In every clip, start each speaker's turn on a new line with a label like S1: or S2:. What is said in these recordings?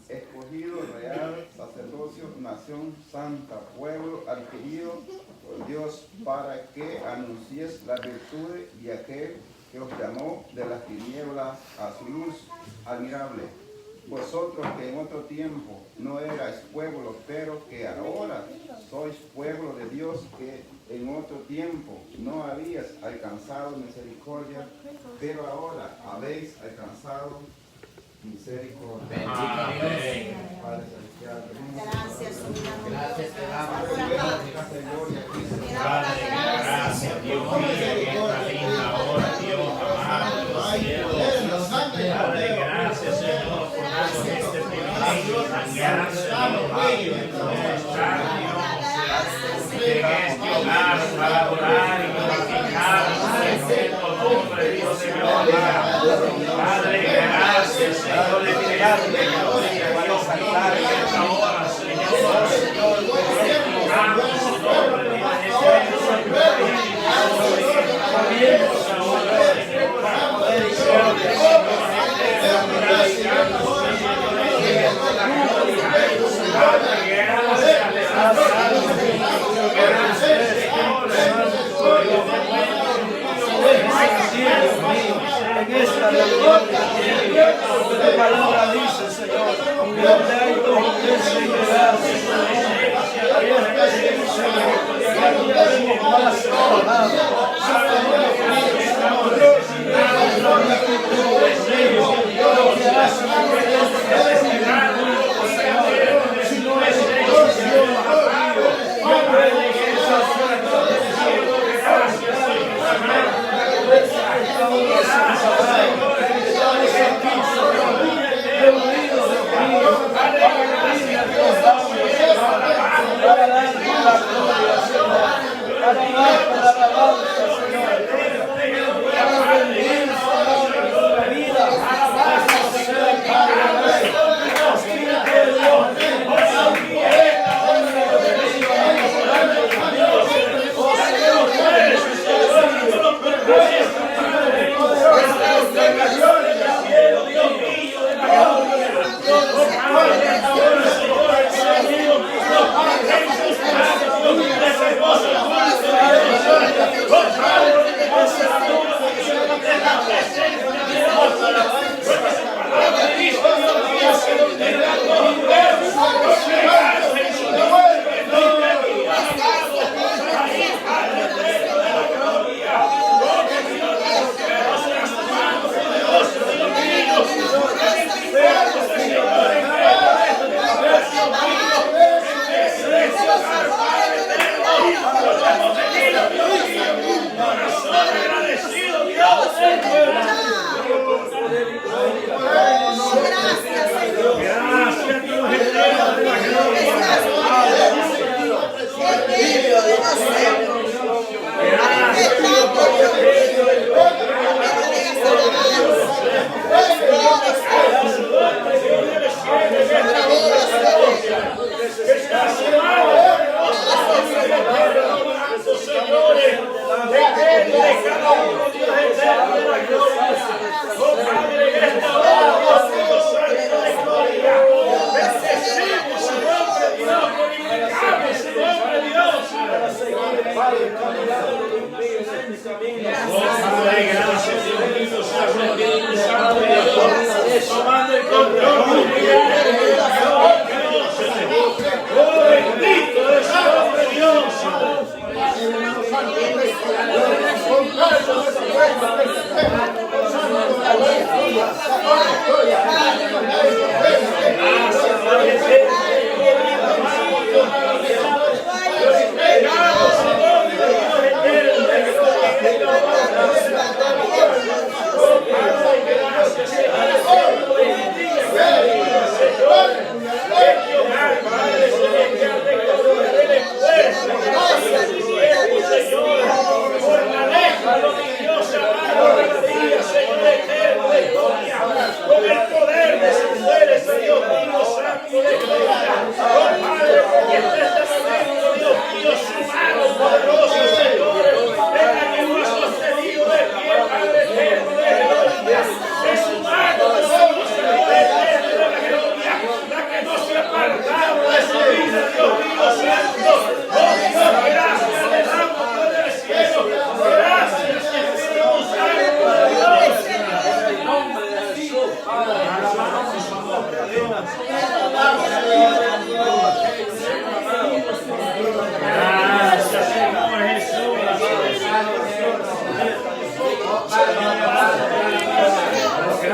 S1: Escogido, real, sacerdocio, nación santa, pueblo adquirido por Dios, para que anunciéis las virtudes de aquel que os llamó de las tinieblas a su luz admirable. Vosotros que en otro tiempo no erais pueblo, pero que ahora sois pueblo de Dios, que en otro tiempo no habíais alcanzado misericordia, pero ahora habéis alcanzado misericordia.
S2: Bendito Dios.
S1: Padre celestial,
S3: Gracias, Señor.
S2: Gracias te damos.
S3: Padre,
S2: Gracias, Dios mío, en esta linda hora, Dios amado, cielo. Padre, gracias, Señor, por darnos este privilegio tan grande, de poder estar, Dios, en este hogar para adorar y glorificar nuestro nombre, Dios de gloria. Padre, gracias, Señor, de crearte, Dios, saltar en esta hora, Señor, glorificamos su nombre,
S4: en esta reunión, tu palabra dice, Señor, donde hay dos o tres entregados, ahí está el Señor, y aquí haremos más trabajo. Lo que hace si no es posición, no puede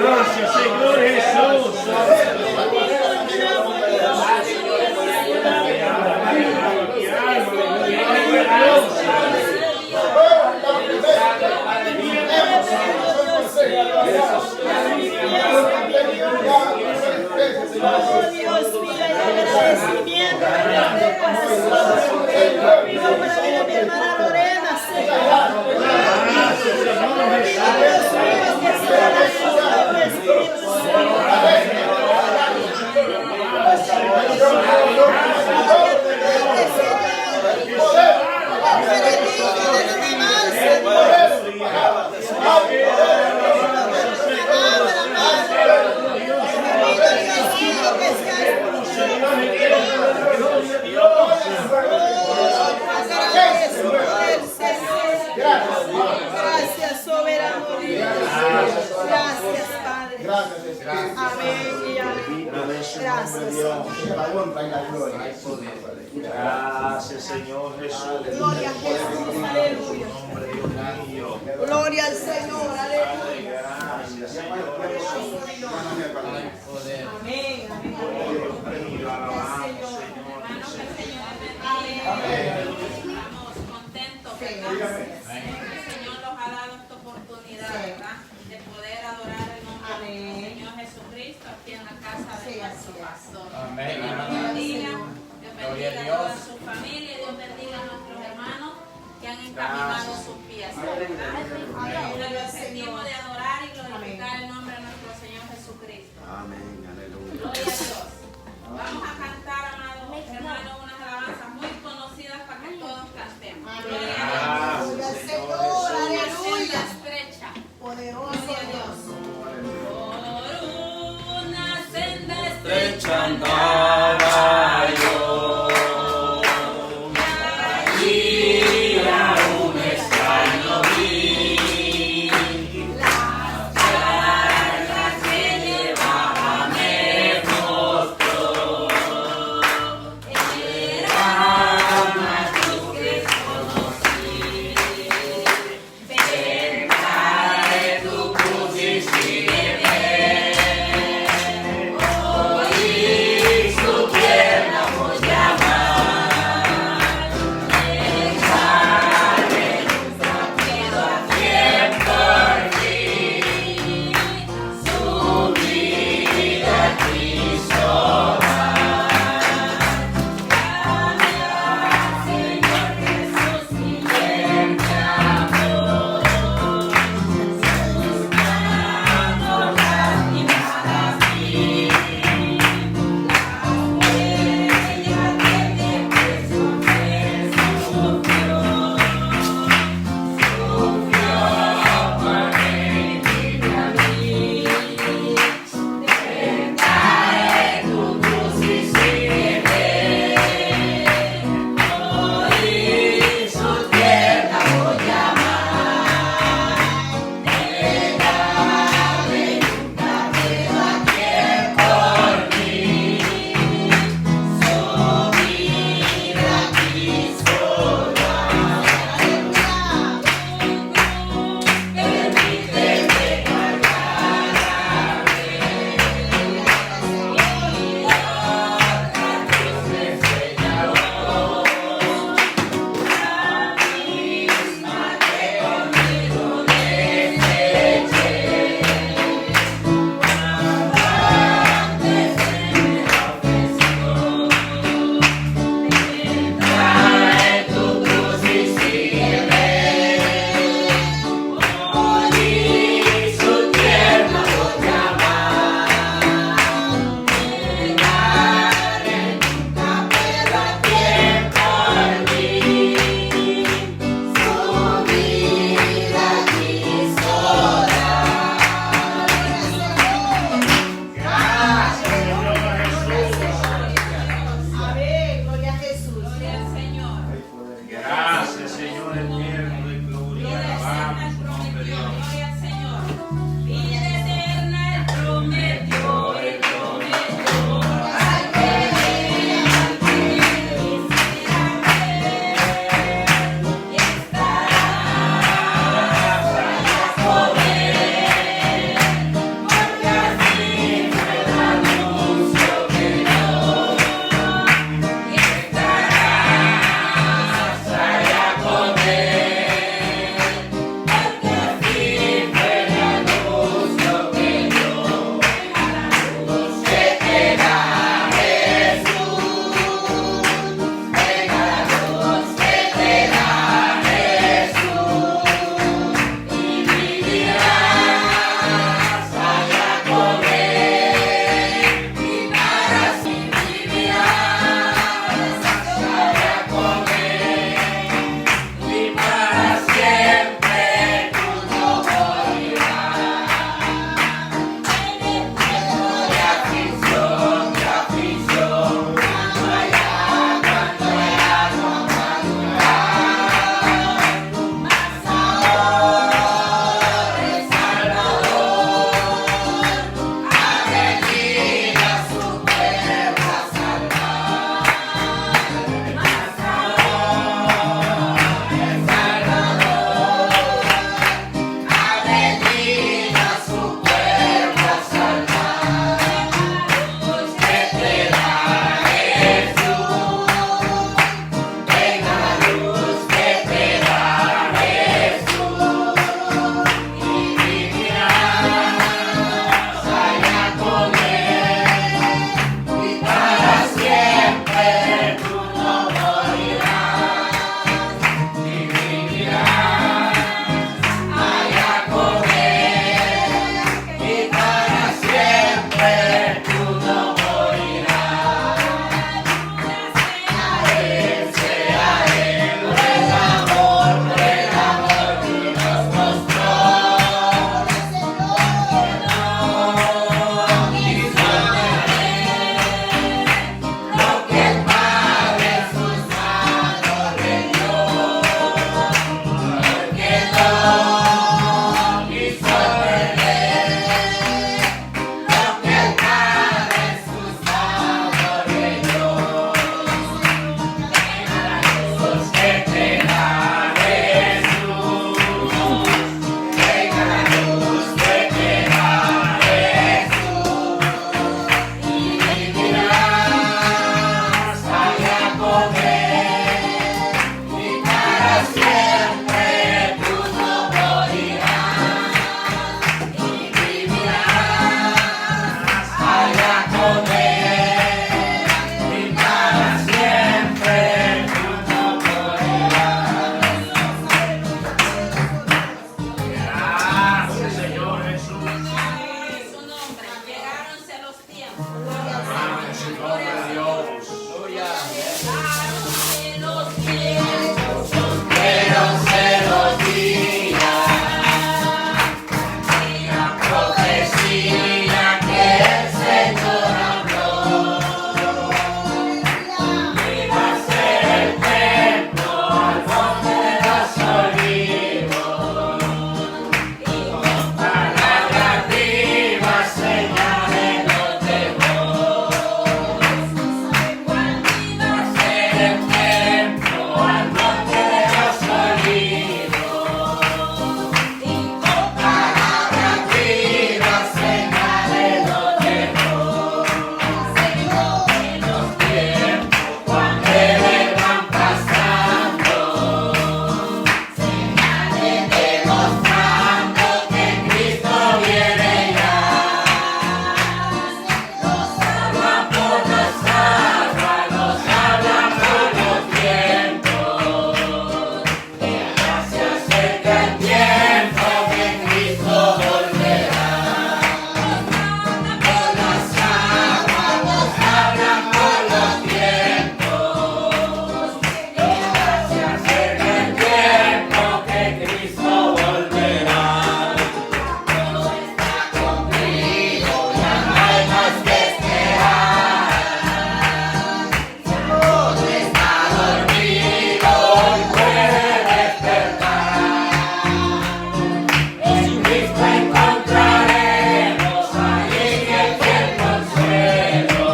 S2: Gracias, Señor Jesús. Gracias, Señor Jesús.
S3: Oh Dios mío, el agradecimiento para mi hermana Lorena, Señor. Dios mío, que sea la ayuda del Espíritu Gracias, soberano Dios. Gracias, Padre. Amén y amén. Gracias.
S2: Gracias, Señor Jesús.
S3: Gloria a Jesús. Aleluya. Gloria al Señor. Aleluya.
S2: Gracias, Señor Jesús.
S3: Amén. Amén.
S5: Estamos contentos, ¿verdad? El Señor nos ha dado esta oportunidad, ¿verdad? De poder adorar el nombre del Señor Jesucristo aquí en la casa de nuestro pastor.
S6: Amén.
S5: Dios bendiga, Dios bendiga a toda su familia, Dios bendiga a nuestros hermanos que han encaminado sus pies, ¿verdad? Con el objetivo de adorar y glorificar el nombre de nuestro Señor Jesucristo.
S1: Amén, aleluya.
S5: Gloria a Dios. Vamos a cantar, amados hermanos, unas alabanzas muy conocidas para que todos cantemos. Gloria a Dios.
S3: Gloria al Señor. Aleluya.
S5: Estrecha.
S3: Poderoso Dios.
S5: Por una senda
S6: Estrecha
S5: estrecha
S6: andaba yo, y a un extraño vi,
S5: las cargas que llevaba me mostró. Era más luz que conocí. Ven, trae tu cruz y sígueme. Oí
S6: con Él y para siempre no morirá.
S2: Gracias, Señor Jesús.
S5: En su nombre. Llegáronse los tiempos.
S2: En su nombre de Dios.
S5: Llegáronse los tiempos.
S6: Cumplieronse los días y la profecía que el Señor habló. Iba a ser el templo al monte de los olivos, y con palabras vivas señales nos dejó. Iba a ser el templo al monte de los olivos, y con palabras vivas señales nos dejó. En los tiempos cuando van pasando, señales demostrando que Cristo viene ya. Nos habla por los aguas, nos habla por los vientos, que ya se acerca el tiempo que Cristo volverá. Por las aguas, nos habla por los vientos, que ya se acerca el tiempo que Cristo volverá. Todo está cumplido, ya no hay más que esperar. Todo está dormido, hoy puede despertar. En Cristo encontraremos allí el fiel consuelo.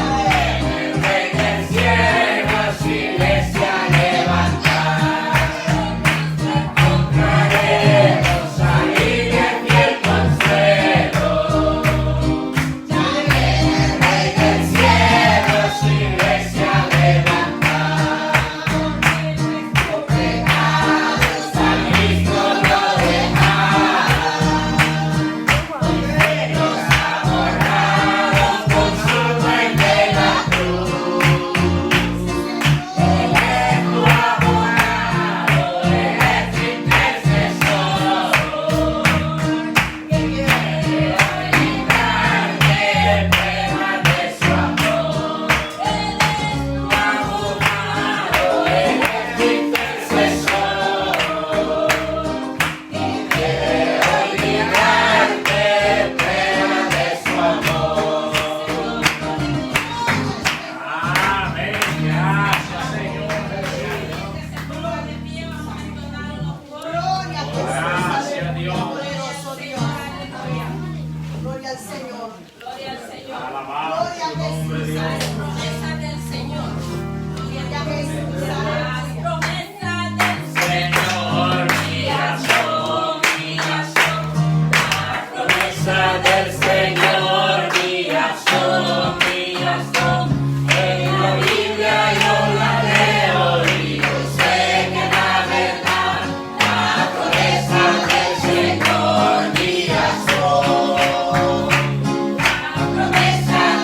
S6: En el Rey del cielo su iglesia levantar. Encontraremos allí el fiel consuelo. En el Rey del cielo su iglesia levantar. Nuestros pecados a Cristo lo dejaron, los ha borrado con su muerte en la cruz. Él es tu abogado, Él es tu intercesor, que quiere librarte de pruebas de su amor. Él es tu abogado, Él es tu intercesor, que quiere librarte de pruebas de su amor.
S2: Amén. Gracias, Señor.
S5: Que se pongan de pie, vamos a entonar unos coros.
S3: Gloria a Jesús.
S2: Gracias, Dios.
S3: Poderoso Dios. Gloria al Señor.
S5: Gloria al Señor.
S2: Alabado
S3: Gloria a
S2: su nombre,
S3: Jesús.
S2: Dios.
S5: Las promesas del Señor.
S3: Gloria a Jesús.
S5: Las promesas del
S6: Señor, mías son, mías son. Las promesas del Señor, mías son, mías son. En la Biblia yo la leo y yo sé que la verdad. Las promesas del Señor, mías son. Las promesas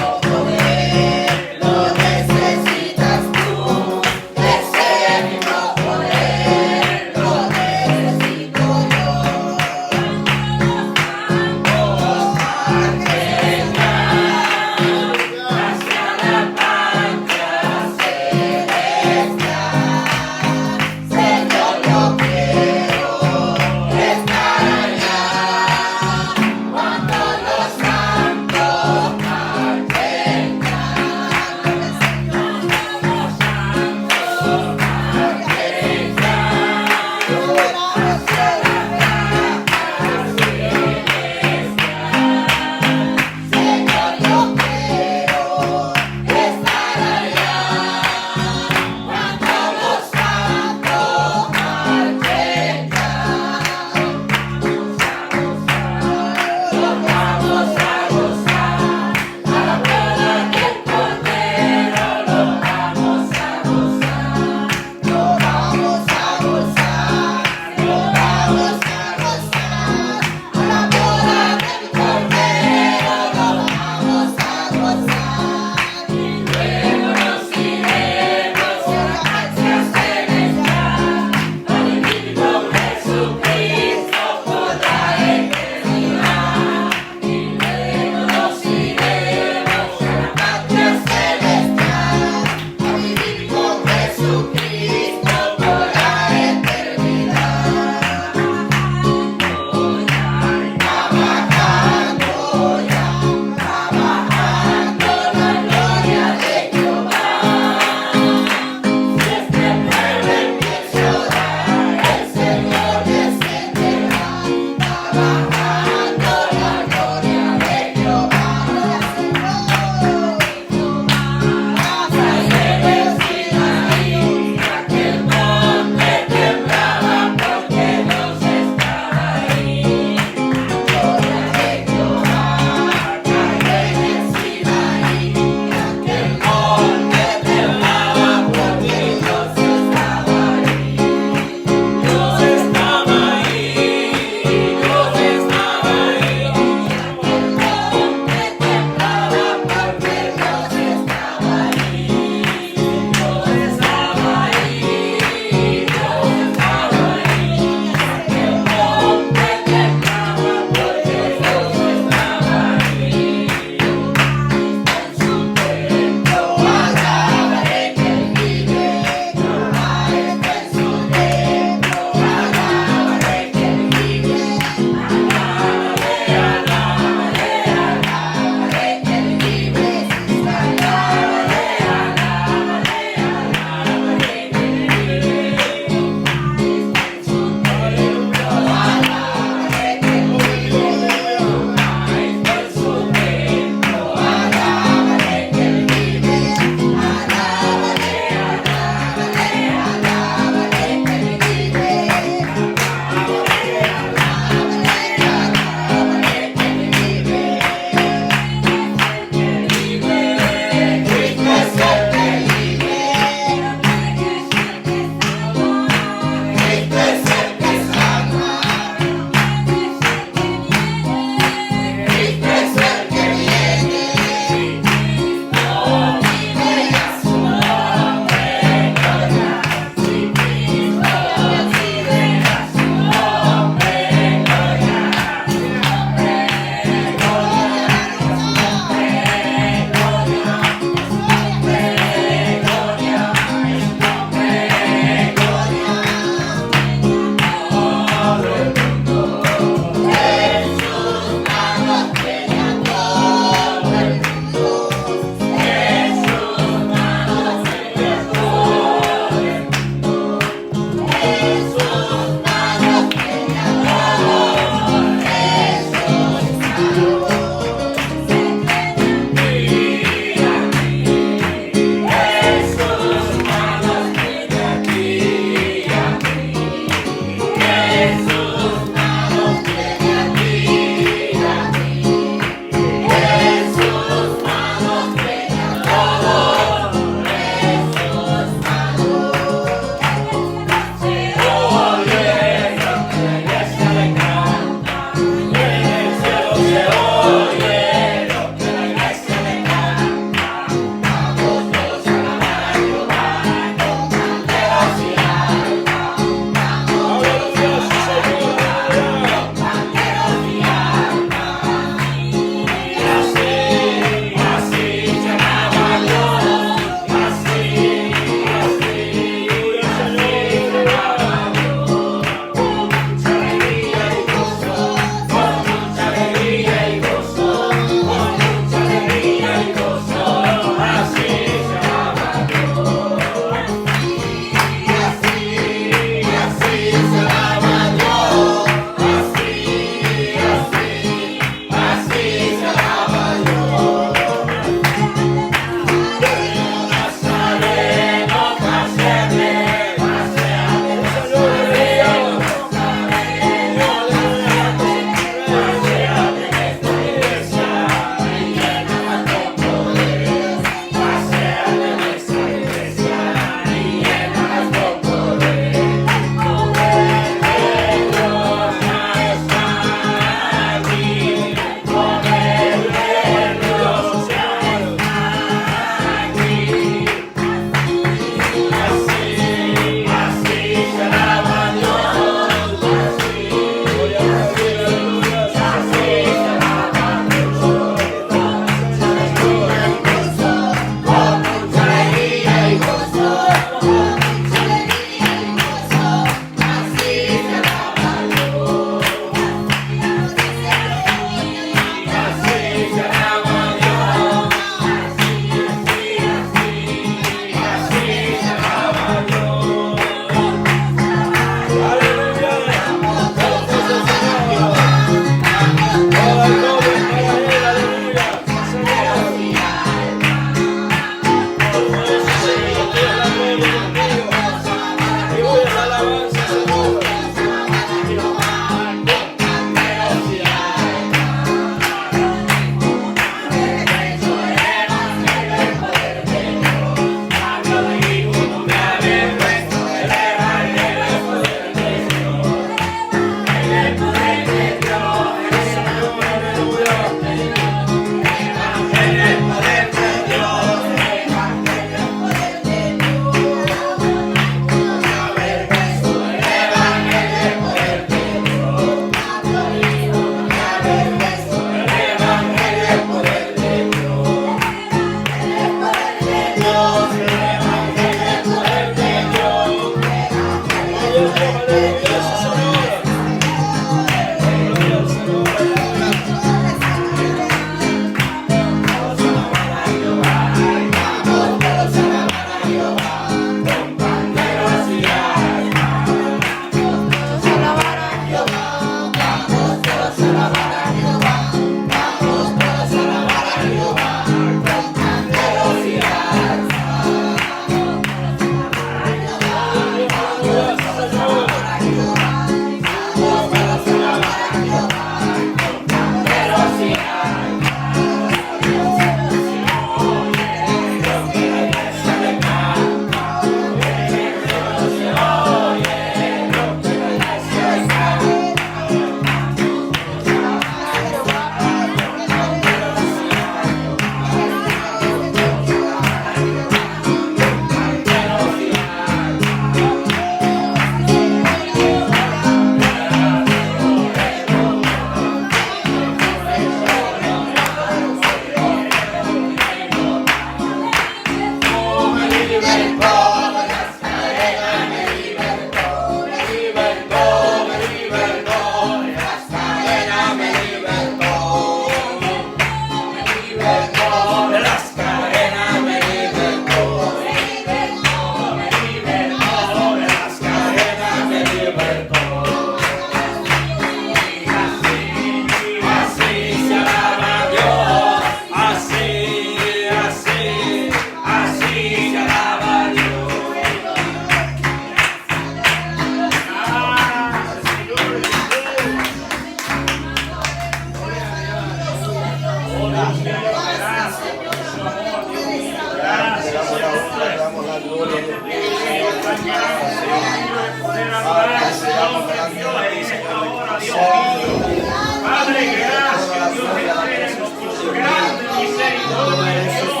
S2: Padre, gracias, Dios eterno, por su grande misericordia, Dios.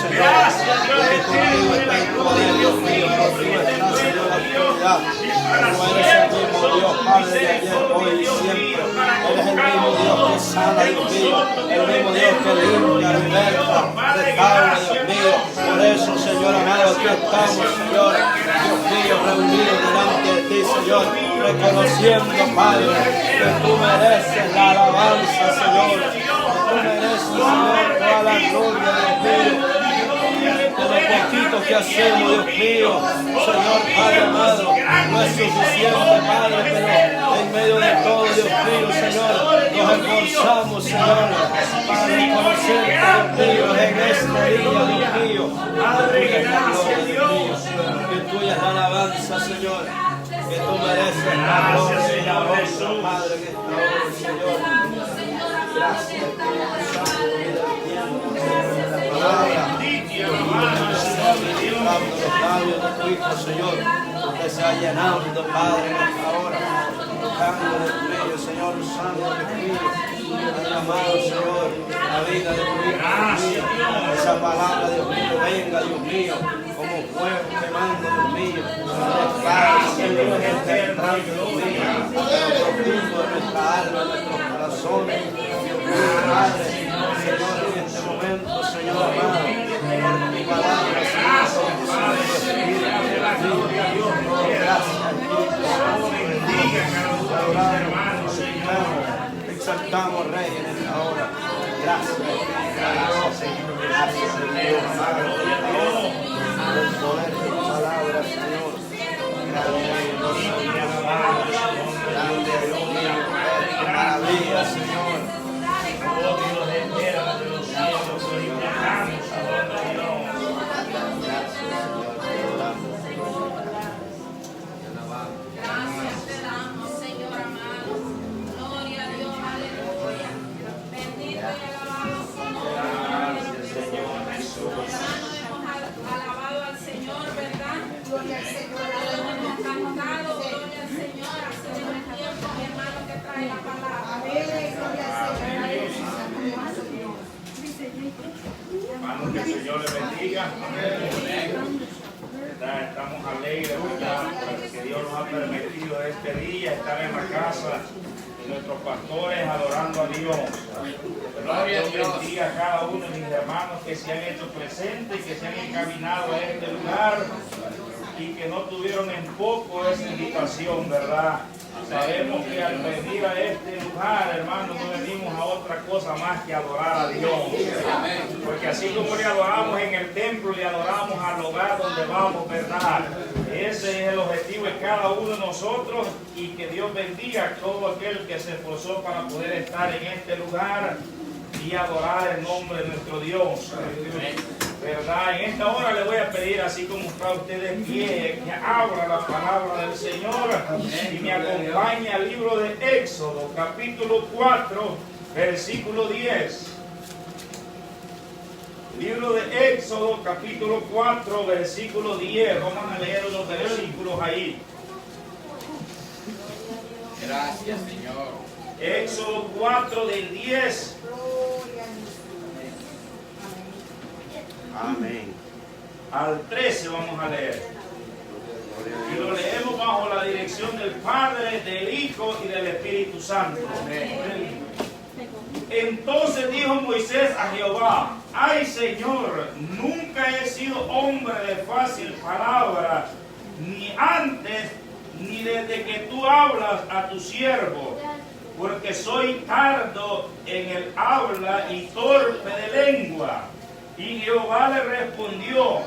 S2: Gracias, Dios eterno, de la gloria, Dios mío, Dios, y para siempre somos misericordia, Dios mío, para con cada uno de nosotros,
S4: el mismo Dios que limpia, liberta, restaura, Dios mío. Por eso, Señor amado, aquí estamos, Señor, Dios mío, reunidos delante de ti, Señor, reconociendo, Padre, que tú mereces la alabanza, Señor, que tú mereces, Señor, toda la gloria, Dios mío, de lo poquito que hacemos, Dios mío, Señor, Padre amado, no es suficiente, Padre, pero en medio de todo, Dios mío, Señor, nos esforzamos, Señor, para reconocerte, Dios mío, en este día, Dios mío,
S2: Padre, gracias, Dios,
S4: que tuya es la alabanza, Señor, que tú mereces la gloria y la honra, Padre, en esta hora, Señor. Gracias, los labios de tu Hijo, Señor, que se ha llenando, Padre, en esta hora, tocando de tu ello, Señor, usando de tu Hijo, ha llamado, Señor, la vida de tu Hijo, esa palabra, Dios mío, venga, Dios mío, como fuego quemando, Dios mío, gracias, Dios eterno, Dios mío, en lo profundo de nuestra alma, de nuestros corazones, Dios mío, Padre, Señor, en este momento, Señor amado, por tu palabra, Señor, exaltamos, Rey, en esta hora. Gracias, Señor. Gracias, Dios. Por el poder de tu palabra, Señor. Grande, maravilla, Señor.
S5: Gracias te damos, Señor amado. Gloria a Dios, aleluya. Bendito y alabado su nombre.
S2: Gracias, Señor Jesús.
S5: Hemos alabado al Señor, ¿verdad? Gloria al Señor. Hemos cantado, gloria al Señor. Así de el tiempo, mi hermano que trae la palabra. Gloria al Señor.
S2: Hermanos, que el Señor les bendiga. Estamos alegres, ¿verdad? Porque Dios nos ha permitido este día estar en la casa de nuestros pastores adorando a Dios. ¿Verdad? Dios bendiga a cada uno de mis hermanos que se han hecho presentes y que se han encaminado a este lugar y que no tuvieron en poco esa invitación, ¿verdad? Sabemos que al venir a este lugar, hermanos, no venimos a otra cosa más que adorar a Dios. Porque así como le adoramos en el templo, le adoramos al hogar donde vamos, ¿verdad? Ese es el objetivo de cada uno de nosotros, y que Dios bendiga a todo aquel que se esforzó para poder estar en este lugar y adorar el nombre de nuestro Dios. ¿Verdad? En esta hora le voy a pedir, así como está usted de pie, que abra la palabra del Señor y me acompañe al libro de Éxodo, capítulo 4, versículo 10. Libro de Éxodo, capítulo 4, versículo 10. Vamos a leer los versículos ahí.
S6: Gracias, Señor.
S2: Éxodo 4, del 10.
S1: Amén.
S2: Al 13 vamos a leer. Y lo leemos bajo la dirección del Padre, del Hijo y del Espíritu Santo. Entonces dijo Moisés a Jehová: ay, Señor, nunca he sido hombre de fácil palabra, ni antes ni desde que tú hablas a tu siervo, porque soy tardo en el habla y torpe de lengua. Y Jehová le respondió: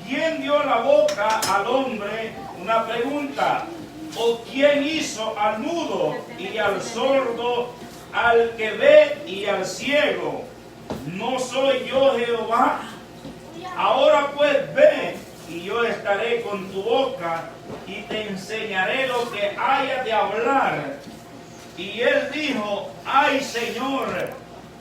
S2: ¿quién dio la boca al hombre? Una pregunta. ¿O quién hizo al mudo y al sordo, al que ve y al ciego? ¿No soy yo Jehová? Ahora pues ve, y yo estaré con tu boca y te enseñaré lo que haya de hablar. Y él dijo: ay, Señor,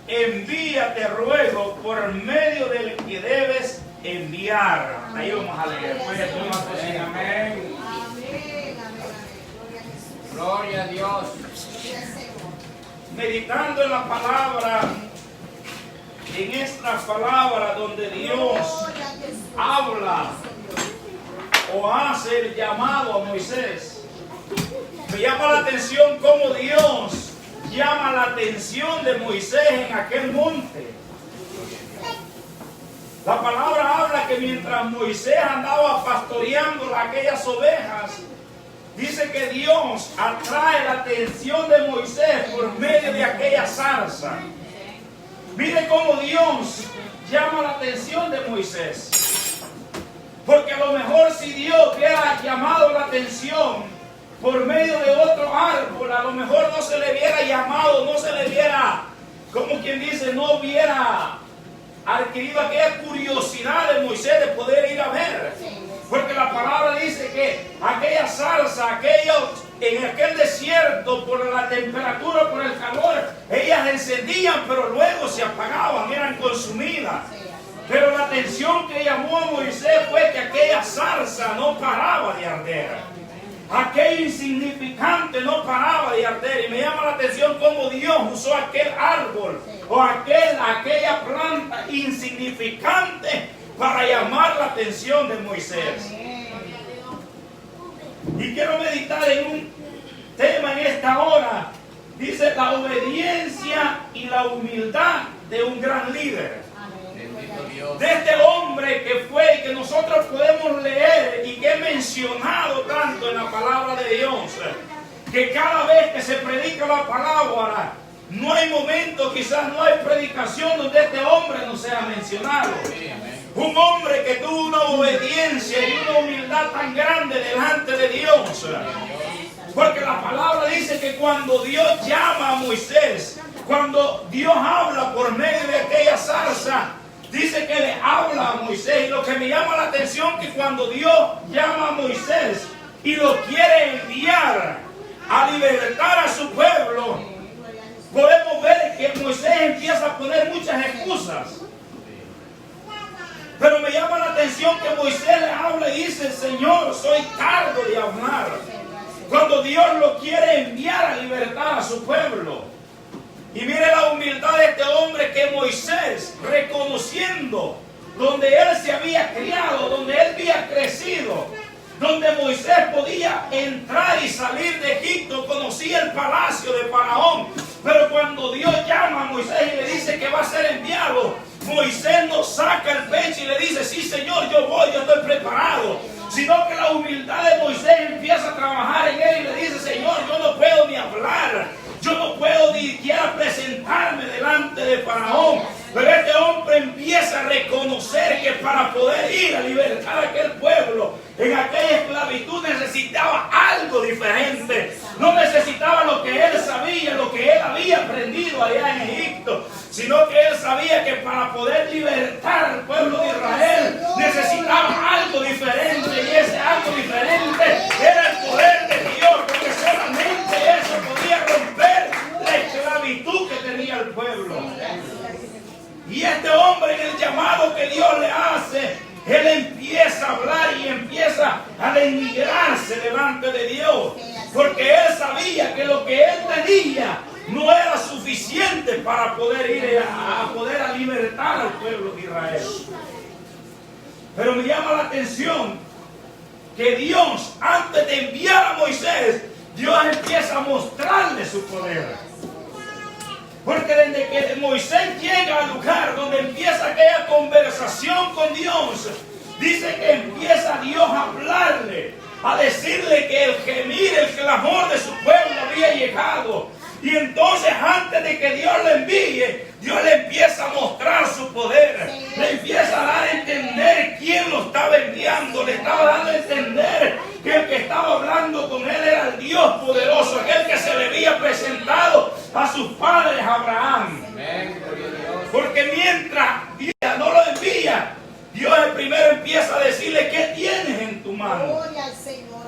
S2: envíate, ruego, por medio del que debes enviar. Ahí vamos a leer.
S3: Amén.
S2: Amén.
S6: Gloria a Dios.
S2: Meditando en la palabra, en esta palabra donde Dios habla o hace el llamado a Moisés, me llama la atención cómo Dios llama la atención de Moisés en aquel monte. La palabra habla que mientras Moisés andaba pastoreando aquellas ovejas, dice que Dios atrae la atención de Moisés por medio de aquella zarza. Mire cómo Dios llama la atención de Moisés. Porque a lo mejor si Dios hubiera llamado la atención por medio de otro árbol, a lo mejor no se le hubiera llamado, no se le hubiera, como quien dice, no hubiera adquirido aquella curiosidad de Moisés de poder ir a ver. Porque la palabra dice que aquella zarza, en aquel desierto, por la temperatura, por el calor, ellas encendían, pero luego se apagaban, eran consumidas. Pero la atención que llamó a Moisés fue que aquella zarza no paraba de arder. Aquel insignificante no paraba de arder. Y me llama la atención cómo Dios usó aquel árbol o aquella planta insignificante para llamar la atención de Moisés. Y quiero meditar en un tema en esta hora. Dice: la obediencia y la humildad de un gran líder. De este hombre que fue y que nosotros podemos leer y que he mencionado tanto en la palabra de Dios, que cada vez que se predica la palabra, no hay momento, quizás no hay predicación donde este hombre no sea mencionado. Un hombre que tuvo una obediencia y una humildad tan grande delante de Dios. Porque la palabra dice que cuando Dios llama a Moisés, cuando Dios habla por medio de aquella zarza, dice que le habla a Moisés. Y lo que me llama la atención es que cuando Dios llama a Moisés y lo quiere enviar a libertar a su pueblo, podemos ver que Moisés empieza a poner muchas excusas. Pero me llama la atención que Moisés le habla y dice: Señor, soy tardo de hablar. Cuando Dios lo quiere enviar a libertar a su pueblo. Y mire la humildad de este hombre, que Moisés, reconociendo donde él se había criado, donde él había crecido, donde Moisés podía entrar y salir de Egipto, conocía el palacio de Faraón. Pero cuando Dios llama a Moisés y le dice que va a ser enviado, Moisés no saca el pecho y le dice: sí, Señor, yo voy, yo estoy preparado. Sino que la humildad de Moisés empieza a trabajar en él y le dice: Señor, yo no puedo ni hablar, yo no puedo ni siquiera presentarme delante de Faraón. Pero este hombre empieza a reconocer que para poder ir a libertar a aquel pueblo en aquella esclavitud necesitaba algo diferente. No necesitaba lo que él sabía, lo que él había aprendido allá en Egipto, sino que él sabía que para poder libertar al pueblo de Israel necesitaba algo diferente. Y ese algo diferente era el poder de Dios, porque solamente eso podía romper la esclavitud que tenía el pueblo. Y este hombre, en el llamado que Dios le hace, él empieza a hablar y empieza a denigrarse delante de Dios. Porque él sabía que lo que él tenía no era suficiente para poder ir a libertar al pueblo de Israel. Pero me llama la atención que Dios, antes de enviar a Moisés, Dios empieza a mostrarle su poder. Porque desde que Moisés llega al lugar donde empieza aquella conversación con Dios,
S4: dice que empieza Dios a hablarle, a decirle que el gemir, el clamor de su pueblo había llegado. Y entonces antes de que Dios le envíe, Dios le empieza a mostrar su poder. Le empieza a dar a entender quién lo estaba enviando. Le estaba dando a entender que el que estaba hablando con él era el Dios poderoso, aquel que se le había presentado a sus padres Abraham. Porque mientras Dios no lo envía, Dios el primero empieza a decirle qué tienes en tu mano.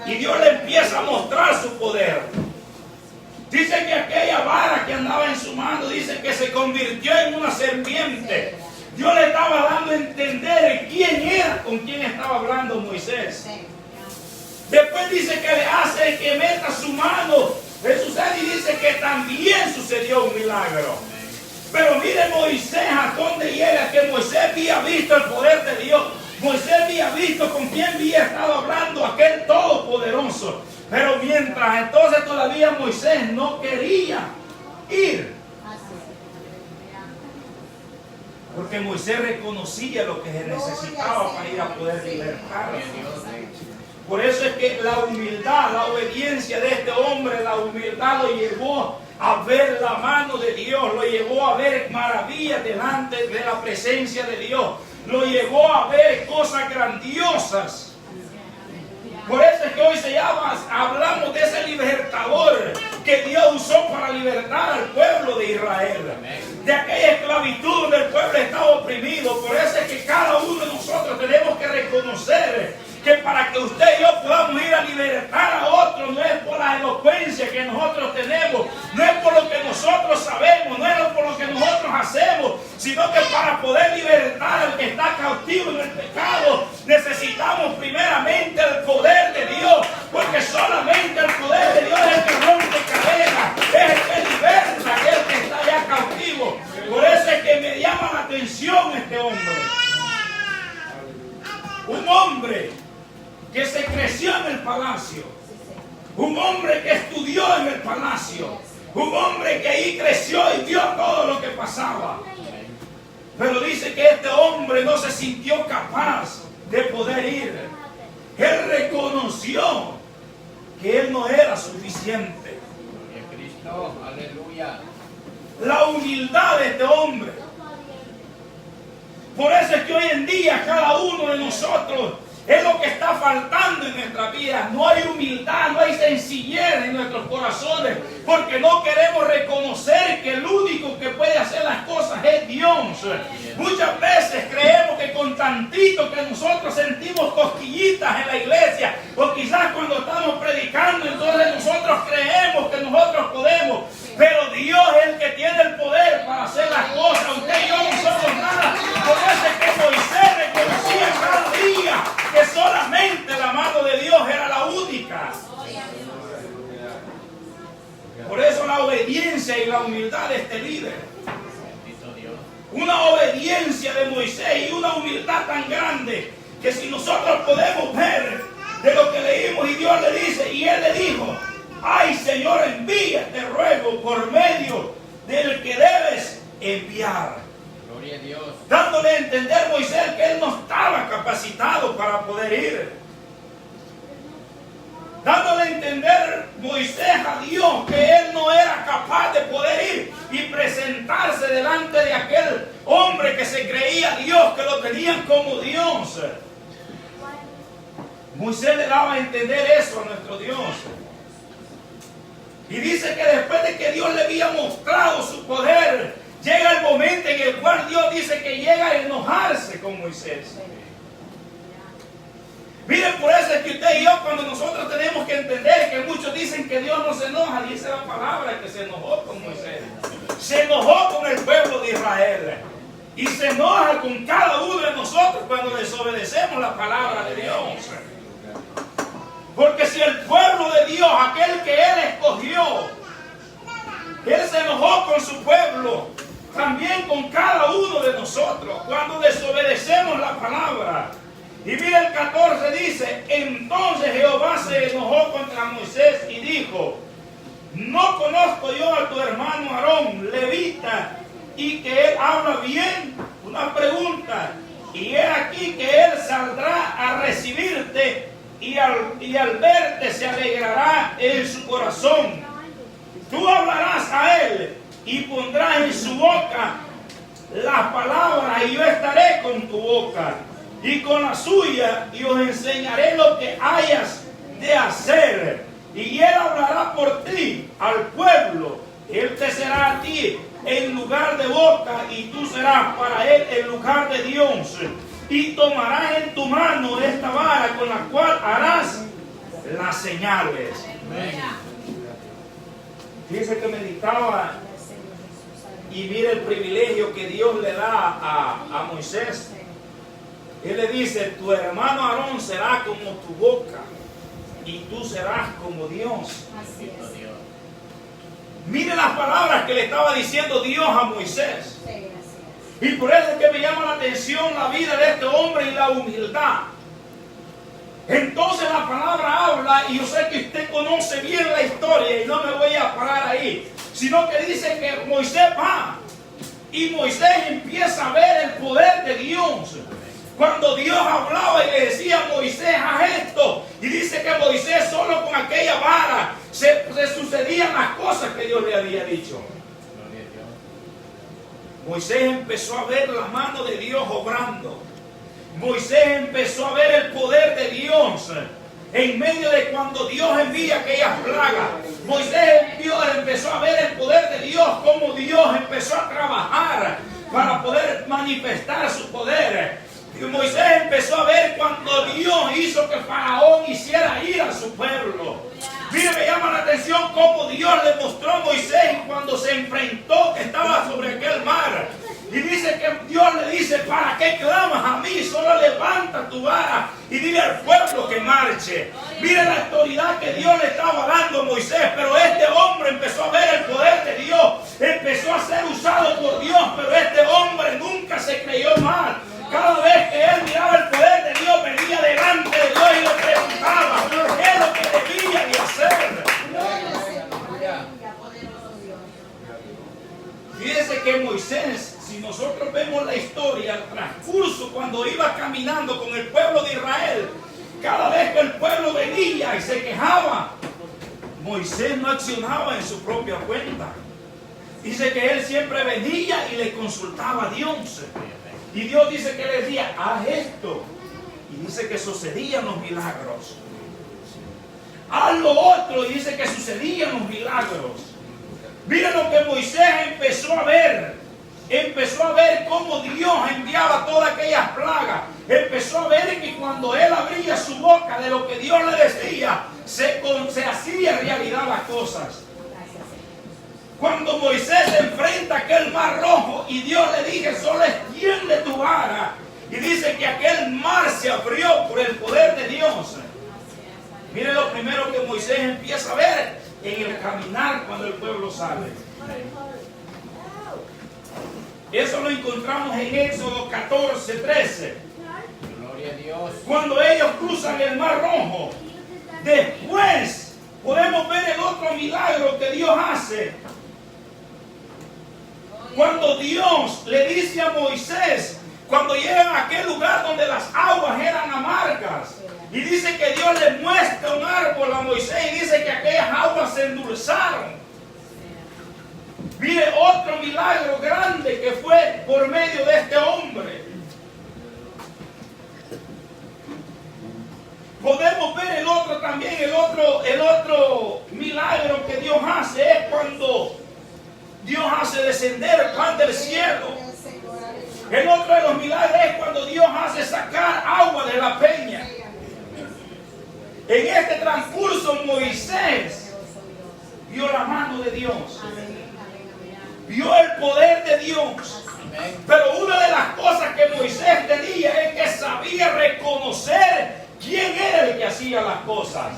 S4: Y Dios le empieza a mostrar su poder. Dice que aquella vara que andaba en su mano, dice que se convirtió en una serpiente. Dios le estaba dando a entender quién era con quién estaba hablando Moisés. Después dice que le hace que meta su mano en su seno y dice que también sucedió un milagro. Pero mire Moisés a dónde llega, que Moisés había visto el poder de Dios. Moisés había visto con quién había estado hablando aquel todopoderoso. Pero mientras entonces todavía Moisés no quería ir. Porque Moisés reconocía lo que se necesitaba para ir a poder libertar. Por eso es que la humildad, la obediencia de este hombre, la humildad lo llevó a ver la mano de Dios, lo llevó a ver maravillas delante de la presencia de Dios, lo llevó a ver cosas grandiosas. Por eso es que hoy hablamos de ese libertador que Dios usó para libertar al pueblo de Israel. De aquella esclavitud donde el pueblo estaba oprimido. Por eso es que cada uno de nosotros tenemos que reconocer que para que usted y yo podamos ir a libertar a otros, no es por la elocuencia que nosotros tenemos, no es por lo que nosotros sabemos, no es por lo que nosotros hacemos, sino que para poder libertar al que está cautivo en el pecado, necesitamos primeramente el poder de Dios, porque solamente el poder de Dios es el que rompe cadenas, es el que liberta a aquel que está ya cautivo. Por eso es que me llama la atención este hombre. Un hombre que se creció en el palacio, un hombre que estudió en el palacio, un hombre que ahí creció y vio todo lo que pasaba. Pero dice que este hombre no se sintió capaz de poder ir. Él reconoció que él no era suficiente.
S6: Cristo, aleluya.
S4: La humildad de este hombre. Por eso es que hoy en día cada uno de nosotros es lo que está faltando en nuestra vida. No hay humildad, no hay sencillez en nuestros corazones, porque no queremos reconocer que el único que puede hacer las cosas es Dios. Muchas veces creemos que con tantito que nosotros sentimos cosquillitas en la iglesia, o quizás cuando estamos predicando, entonces nosotros creemos que nosotros podemos. Pero Dios es el que tiene el poder para hacer las cosas. Usted y yo no somos nada. Por eso es que Moisés reconocía cada día que solamente la mano de Dios era la única. Por eso la obediencia y la humildad de este líder. Una obediencia de Moisés y una humildad tan grande que si nosotros podemos ver de lo que leímos y Dios le dice, y él le dijo: ay, Señor, envía, te ruego, por medio del que debes enviar.
S6: Gloria a Dios.
S4: Dándole a entender Moisés que él no estaba capacitado para poder ir. Dándole a entender Moisés a Dios que él no era capaz de poder ir y presentarse delante de aquel hombre que se creía Dios, que lo tenían como Dios. Moisés le daba a entender eso a nuestro Dios. Y dice que después de que Dios le había mostrado su poder, llega el momento en el cual Dios dice que llega a enojarse con Moisés. Miren, por eso es que usted y yo, cuando nosotros tenemos que entender que muchos dicen que Dios no se enoja, dice la palabra que se enojó con Moisés. Se enojó con el pueblo de Israel. Y se enoja con cada uno de nosotros cuando desobedecemos la palabra de Dios. Porque si el pueblo de Dios, aquel que Él escogió, Él se enojó con su pueblo, también con cada uno de nosotros, cuando desobedecemos la palabra. Y mira el 14 dice: entonces Jehová se enojó contra Moisés y dijo: ¿no conozco yo a tu hermano Aarón, levita, y que él habla bien? Una pregunta. Y he aquí que él saldrá a recibirte y al verte se alegrará en su corazón. Tú hablarás a él y pondrás en su boca las palabras y yo estaré con tu boca y con la suya y os enseñaré lo que hayas de hacer. Y él hablará por ti al pueblo. Él te será a ti en lugar de boca y tú serás para él en lugar de Dios. Y tomarás en tu mano esta vara con la cual harás las señales. Dice que meditaba y mira el privilegio que Dios le da a Moisés. Él le dice, tu hermano Aarón será como tu boca y tú serás como Dios. Mire las palabras que le estaba diciendo Dios a Moisés. Y por eso es que me llama la atención la vida de este hombre y la humildad. Entonces la palabra habla, y yo sé que usted conoce bien la historia y no me voy a parar ahí, sino que dice que Moisés va y Moisés empieza a ver el poder de Dios. Cuando Dios hablaba y le decía a Moisés, haz esto, y dice que Moisés solo con aquella vara se sucedían las cosas que Dios le había dicho. Moisés empezó a ver la mano de Dios obrando. Moisés empezó a ver el poder de Dios en medio de cuando Dios envía aquellas plagas. Moisés empezó a ver el poder de Dios, como Dios empezó a trabajar para poder manifestar su poder. Y Moisés empezó a ver cuando Dios hizo que Faraón hiciera ir a su pueblo. Mire, me llama la atención cómo Dios le mostró a Moisés cuando se enfrentó, que estaba sobre aquel mar. Y dice que Dios le dice, ¿para qué clamas a mí? Solo levanta tu vara y dile al pueblo que marche. Mire la autoridad que Dios le estaba dando a Moisés, pero este hombre empezó a ver el poder de Dios, empezó a ser usado por Dios, pero este hombre nunca se creyó mal. Cada vez que él miraba el poder de Dios, venía delante de Dios y le preguntaba qué es lo que debía de hacer. Fíjese que Moisés, si nosotros vemos la historia, el transcurso cuando iba caminando con el pueblo de Israel, cada vez que el pueblo venía y se quejaba, Moisés no accionaba en su propia cuenta. Dice que él siempre venía y le consultaba a Dios. Y Dios dice que le decía, haz esto. Y dice que sucedían los milagros. Haz lo otro. Y dice que sucedían los milagros. Miren lo que Moisés empezó a ver. Empezó a ver cómo Dios enviaba todas aquellas plagas. Empezó a ver que cuando él abría su boca de lo que Dios le decía, se hacía realidad las cosas. Cuando Moisés se enfrenta a aquel mar rojo y Dios le dice, solo extiende tu vara. Y dice que aquel mar se abrió por el poder de Dios. Mire lo primero que Moisés empieza a ver en el caminar cuando el pueblo sale. Eso lo encontramos en Éxodo 14:13.
S2: Gloria a Dios.
S4: Cuando ellos cruzan el mar rojo, después podemos ver el otro milagro que Dios hace. Cuando Dios le dice a Moisés, cuando llegan a aquel lugar donde las aguas eran amargas, y dice que Dios le muestra un árbol a Moisés y dice que aquellas aguas se endulzaron. Mire otro milagro grande que fue por medio de este hombre. Podemos ver el otro también, el otro milagro que Dios hace es cuando Dios hace descender el pan del cielo. El otro de los milagros es cuando Dios hace sacar agua de la peña. En este transcurso Moisés vio la mano de Dios, vio el poder de Dios. Pero una de las cosas que Moisés tenía es que sabía reconocer quién era el que hacía las cosas.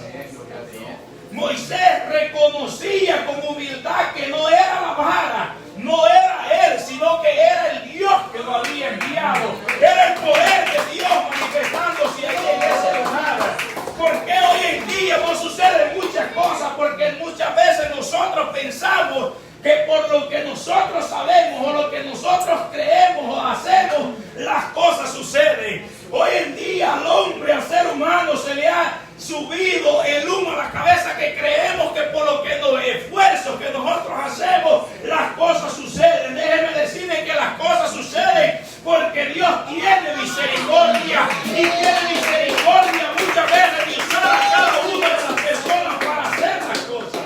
S4: Moisés reconocía con humildad que no era la vara, no era él, sino que era el Dios que lo había enviado. Era el poder de Dios manifestándose ahí en ese lugar. ¿Por qué hoy en día no suceden muchas cosas? Porque muchas veces nosotros pensamos que por lo que nosotros sabemos o lo que nosotros creemos o hacemos, las cosas suceden. Hoy en día al hombre, al hermano, se le ha subido el humo a la cabeza, que creemos que por lo que los esfuerzos que nosotros hacemos, las cosas suceden. Déjeme decirle que las cosas suceden porque Dios tiene misericordia, y tiene misericordia muchas veces de usar a cada una de las personas para hacer las cosas.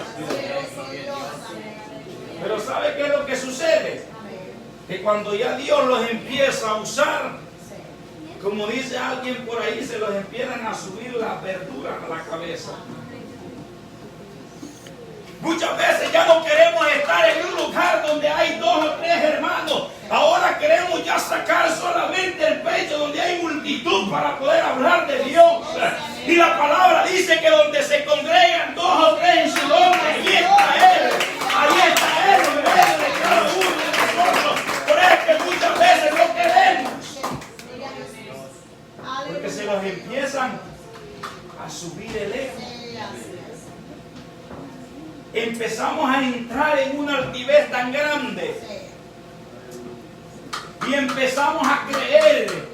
S4: Pero ¿sabe qué es lo que sucede? Que cuando ya Dios los empieza a usar, como dice alguien por ahí, se los empiezan a subir las verduras a la cabeza. Muchas veces ya no queremos estar en un lugar donde hay 2 o 3 hermanos. Ahora queremos ya sacar solamente el pecho donde hay multitud para poder hablar de Dios. Y la palabra dice que donde se congregan 2 o 3 en su nombre, ahí está Él. Ahí está Él en medio de cada uno de nosotros. Por eso es que muchas veces no queremos. Porque se los empiezan a subir el ego. Empezamos a entrar en una altivez tan grande. Y empezamos a creer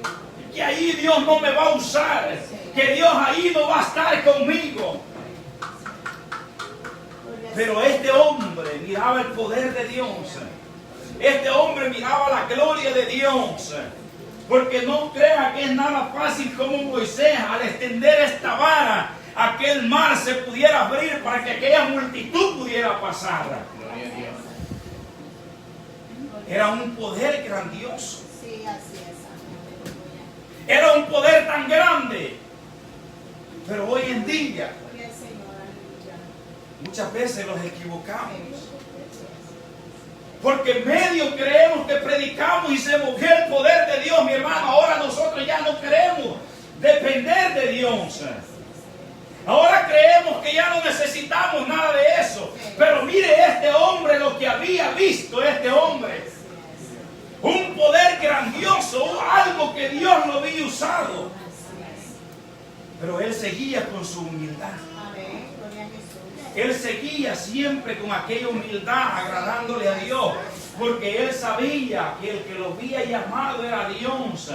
S4: que ahí Dios no me va a usar. Que Dios ahí no va a estar conmigo. Pero este hombre miraba el poder de Dios. Este hombre miraba la gloria de Dios. Porque no crea que es nada fácil como Moisés, al extender esta vara, aquel mar se pudiera abrir para que aquella multitud pudiera pasar. Era un poder grandioso. Era un poder tan grande. Pero hoy en día, muchas veces nos equivocamos. Porque en medio creemos que predicamos y se movió el poder de Dios, mi hermano. Ahora nosotros ya no queremos depender de Dios. Ahora creemos que ya no necesitamos nada de eso. Pero mire este hombre, lo que había visto este hombre. Un poder grandioso, algo que Dios lo había usado. Pero él seguía con su humildad. Él seguía siempre con aquella humildad, agradándole a Dios, porque él sabía que el que lo había llamado era Dios.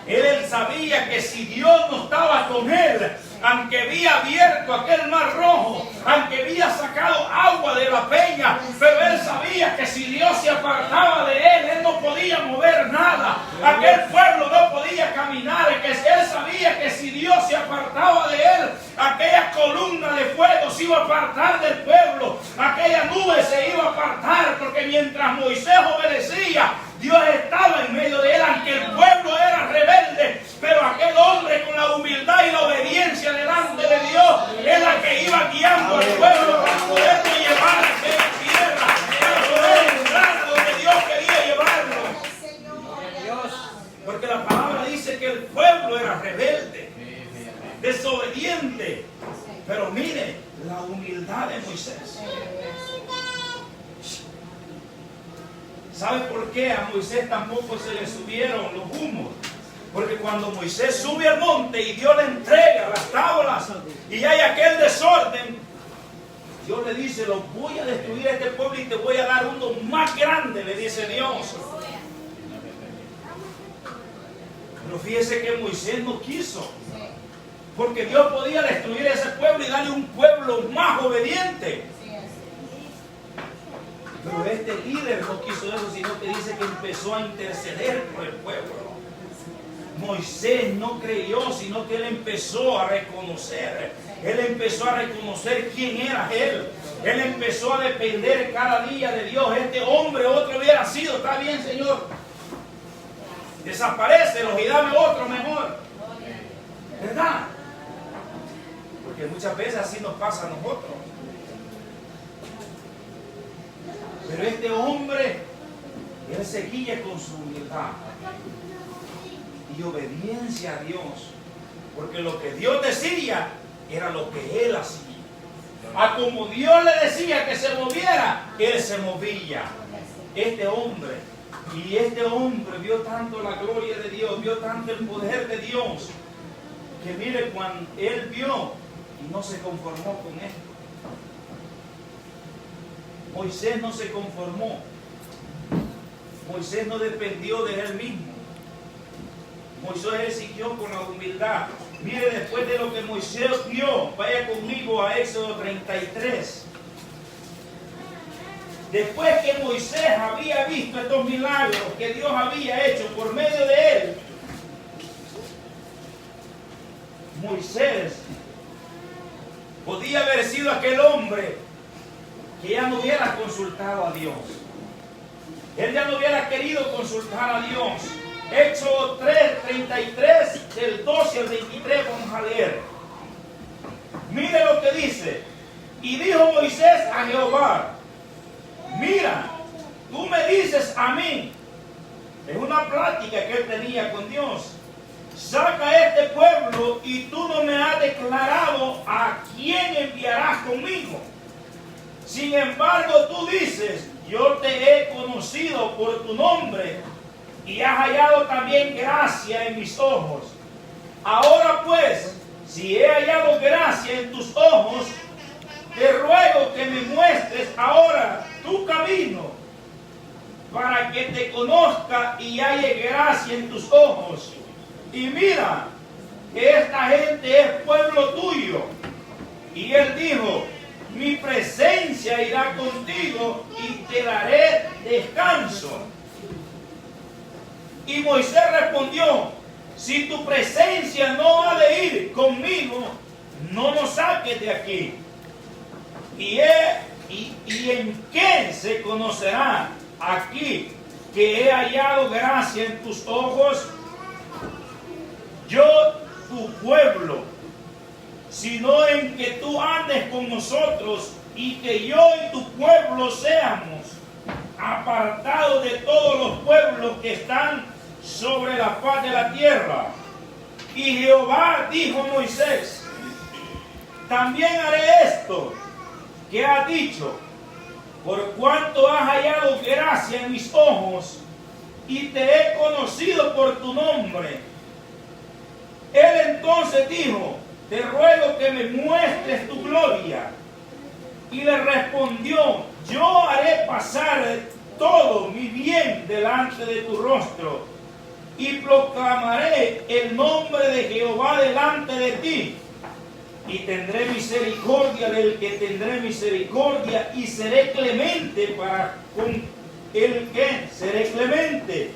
S4: Él sabía que si Dios no estaba con él, aunque había abierto aquel mar rojo, aunque había sacado agua de la peña, pero él sabía que si Dios se apartaba de él no podía mover nada. Aquel pueblo no podía caminar, que él sabía que si Dios se apartaba de él, aquella columna de fuego se iba a apartar del pueblo, aquella nube se iba a apartar, porque mientras Moisés obedecía, Dios estaba en medio de él, aunque el pueblo era rebelde, pero aquel hombre con la humildad y la obediencia delante de Dios es la que iba guiando al pueblo para poderlo llevar a aquella tierra, para poder entrar a donde Dios quería llevarlo. Porque la palabra dice que el pueblo era rebelde, desobediente, pero mire la humildad de Moisés. ¿Sabe por qué a Moisés tampoco se le subieron los humos? Porque cuando Moisés sube al monte y Dios le entrega las tablas y hay aquel desorden, Dios le dice, los voy a destruir a este pueblo y te voy a dar uno más grande, le dice Dios. Pero fíjese que Moisés no quiso, porque Dios podía destruir ese pueblo y darle un pueblo más obediente. Pero este líder no quiso eso, sino que dice que empezó a interceder por el pueblo. Moisés no creyó, sino que él empezó a reconocer. Él empezó a reconocer quién era él. Él empezó a depender cada día de Dios. Este hombre, otro hubiera sido, está bien, Señor, desaparécelos y dame otro mejor. ¿Verdad? Porque muchas veces así nos pasa a nosotros. Pero este hombre, él seguía con su humildad y obediencia a Dios, porque lo que Dios decía era lo que él hacía. A como Dios le decía que se moviera, él se movía. Este hombre vio tanto la gloria de Dios, vio tanto el poder de Dios, que mire, cuando él vio y no se conformó con esto. Moisés no se conformó. Moisés no dependió de él mismo. Moisés siguió con la humildad.
S2: Mire, después de lo que Moisés vio, vaya conmigo a Éxodo 33. Después que Moisés había visto estos milagros que Dios había hecho por medio de él, Moisés podía haber sido aquel hombre que ya no hubiera consultado a Dios. Él ya no hubiera querido consultar a Dios. Éxodo 3:33, del 12 al 23, vamos a leer. Mire lo que dice. Y dijo Moisés a Jehová: mira, tú me dices a mí. Es una plática que él tenía con Dios. Saca este pueblo y tú no me has declarado a quién enviarás conmigo. Sin embargo, tú dices: yo te he conocido por tu nombre y has hallado también gracia en mis ojos. Ahora pues, si he hallado gracia en tus ojos, te ruego que me muestres ahora tu camino, para que te conozca y halle gracia en tus ojos. Y mira, que esta gente es pueblo tuyo. Y él dijo: mi presencia irá contigo y te daré descanso. Y Moisés respondió: si tu presencia no ha de ir conmigo, no nos saques de aquí. ¿Y en qué se conocerá aquí que he hallado gracia en tus ojos? Yo, tu pueblo, sino en que tú andes con nosotros y que yo y tu pueblo seamos apartados de todos los pueblos que están sobre la faz de la tierra. Y Jehová dijo a Moisés: también haré esto que has dicho, por cuanto has hallado gracia en mis ojos y te he conocido por tu nombre. Él entonces dijo: te ruego que me muestres tu gloria. Y le respondió: yo haré pasar todo mi bien delante de tu rostro, y proclamaré el nombre de Jehová delante de ti. Y tendré misericordia del que tendré misericordia, y seré clemente para con el que seré clemente.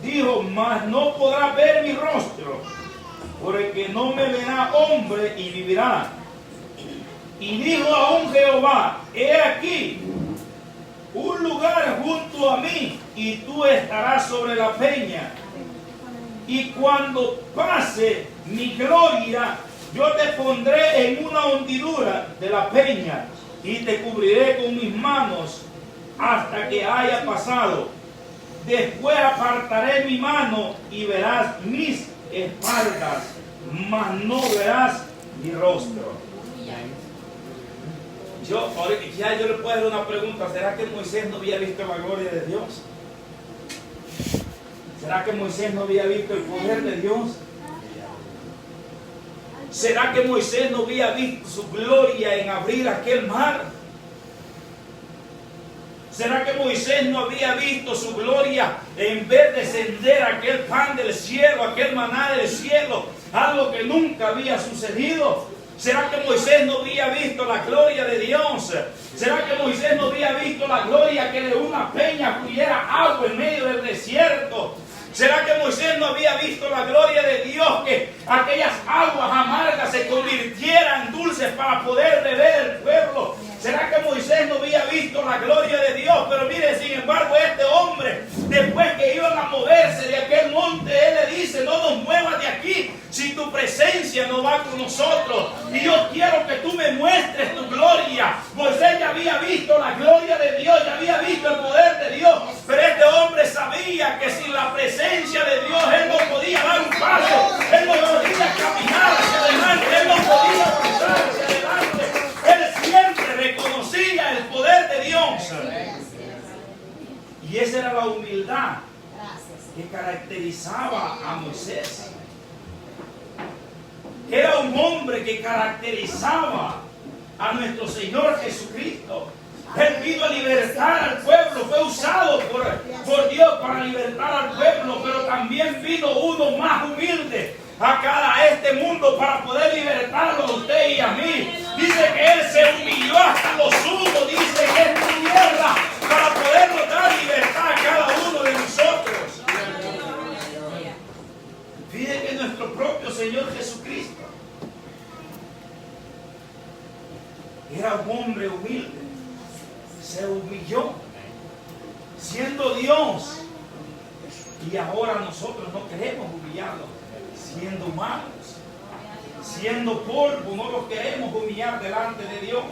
S2: Dijo: mas no podrá ver mi rostro, por el que no me verá hombre y vivirá. Y dijo aún Jehová: he aquí un lugar junto a mí, y tú estarás sobre la peña. Y cuando pase mi gloria, yo te pondré en una hundidura de la peña, y te cubriré con mis manos hasta que haya pasado. Después apartaré mi mano y verás mis espaldas, mas no verás mi rostro. Yo le puedo hacer una pregunta: ¿será que Moisés no había visto la gloria de Dios? ¿Será que Moisés no había visto el poder de Dios? ¿Será que Moisés no había visto su gloria en abrir aquel mar? ¿Será que Moisés no había visto su gloria en ver descender aquel pan del cielo, aquel maná del cielo, algo que nunca había sucedido? ¿Será que Moisés no había visto la gloria de Dios? ¿Será que Moisés no había visto la gloria que de una peña fluyera agua en medio del desierto? ¿Será que Moisés no había visto la gloria de Dios, que aquellas aguas amargas se convirtieran en dulces para poder beber el pueblo? ¿Será que Moisés no había visto la gloria de Dios? Pero mire, sin embargo, este hombre, después que iban a moverse de aquel monte, él le dice: no nos muevas de aquí si tu presencia no va con nosotros. Y yo quiero que tú me muestres tu gloria. Moisés ya había visto la gloria de Dios, ya había visto el poder de Dios, pero este hombre sabía que sin la presencia de Dios él no podía dar un paso, él no podía caminar hacia adelante, él no podía avanzar hacia adelante. Él siempre reconocía el poder de Dios. Y esa era la humildad que caracterizaba a Moisés. Era un hombre que caracterizaba a nuestro Señor Jesucristo. Él vino a libertar al pueblo, fue usado por Dios para libertar al pueblo, pero también vino uno más humilde a cada
S4: a este mundo para poder libertarlo a usted y a mí. Dice que Él se humilló hasta lo sumo, dice que es tierra, para podernos dar libertad a cada uno de nosotros. Fíjate que nuestro propio Señor Jesucristo era un hombre humilde, se humilló, siendo Dios. Y ahora nosotros no queremos humillarlo, siendo humanos, siendo polvo, no lo queremos humillar delante de Dios.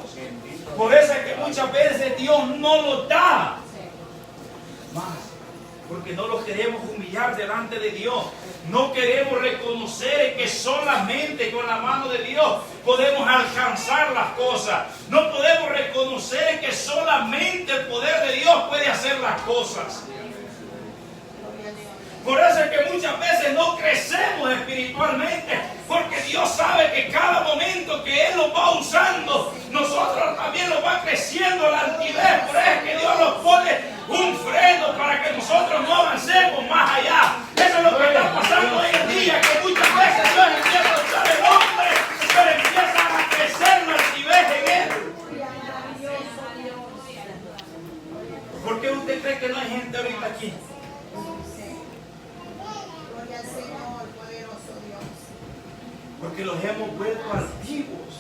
S4: Por eso es que muchas veces Dios no lo da más, porque no lo queremos humillar delante de Dios. No queremos reconocer que solamente con la mano de Dios podemos alcanzar las cosas. No podemos reconocer que solamente el poder de Dios puede hacer las cosas. Por eso es que muchas veces no crecemos espiritualmente, porque Dios sabe que cada momento que Él nos va usando, nosotros también nos va creciendo la altivez. Por eso es que Dios nos pone un freno para que nosotros no avancemos más allá. Eso es lo que está pasando hoy en día, que muchas veces Dios empieza a usar el hombre, pero empieza a crecer la altivez en Él. ¿Por qué usted cree que no hay gente ahorita aquí?
S3: Señor, poderoso Dios.
S4: Porque los hemos vuelto altivos.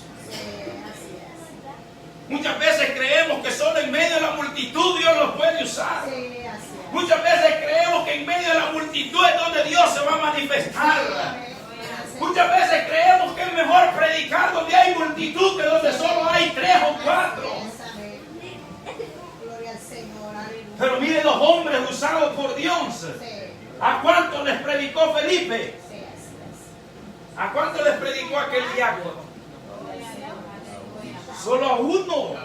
S4: Muchas veces creemos que solo en medio de la multitud Dios los puede usar. Muchas veces creemos que en medio de la multitud es donde Dios se va a manifestar. Muchas veces creemos que es mejor predicar donde hay multitud que donde solo hay 3 o 4. Pero miren los hombres usados por Dios. ¿A cuánto les predicó Felipe? ¿A cuánto les predicó aquel diácono? Solo a uno.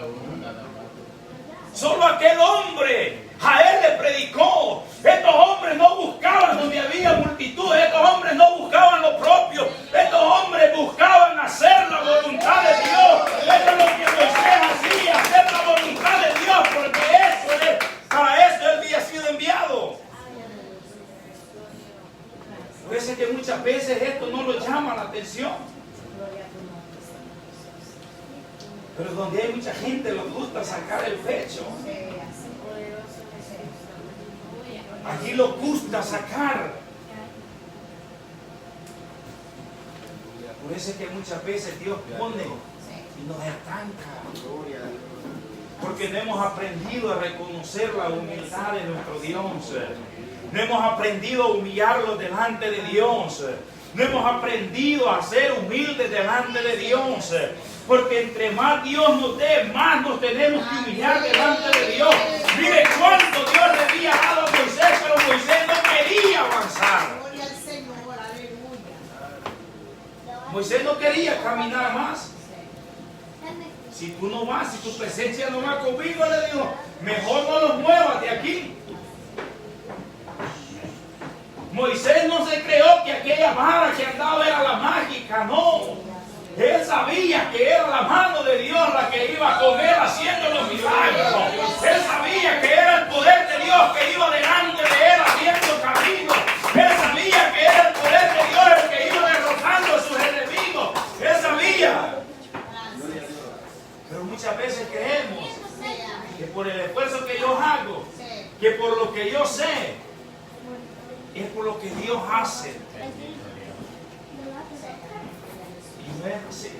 S4: Solo a aquel hombre. A él le predicó. Estos hombres no buscaban donde había multitud. Estos hombres no buscaban lo propio. Estos hombres buscaban hacer la voluntad de Dios. Eso es lo que Moisés hacía, hacer la voluntad de Dios, porque eso es, para eso él había sido enviado. Por eso es que muchas veces esto no lo llama la atención. Pero donde hay mucha gente les gusta sacar el pecho. Allí les gusta sacar. Por eso es que muchas veces Dios pone y nos estanca. Porque no hemos aprendido a reconocer la humildad de nuestro Dios. No hemos aprendido a humillarlo delante de Dios. No hemos aprendido a ser humildes delante de Dios. Porque entre más Dios nos dé, más nos tenemos que humillar delante de Dios. Mire cuánto Dios le había dado a Moisés, pero Moisés no quería avanzar. Moisés no quería caminar más. Si tú no vas, si tu presencia no va conmigo, le dijo, mejor no los muevas de aquí. Moisés no se creó que aquella vara que andaba era la mágica, no. Él sabía que era la mano de Dios la que iba con él haciendo los milagros. Él sabía que era el poder de Dios que iba delante de él haciendo camino. Él sabía que era el poder de Dios el que iba derrotando a sus enemigos. Él sabía. Pero muchas veces creemos que por el esfuerzo que yo hago, que por lo que yo sé, es por lo que Dios hace. Y no es así.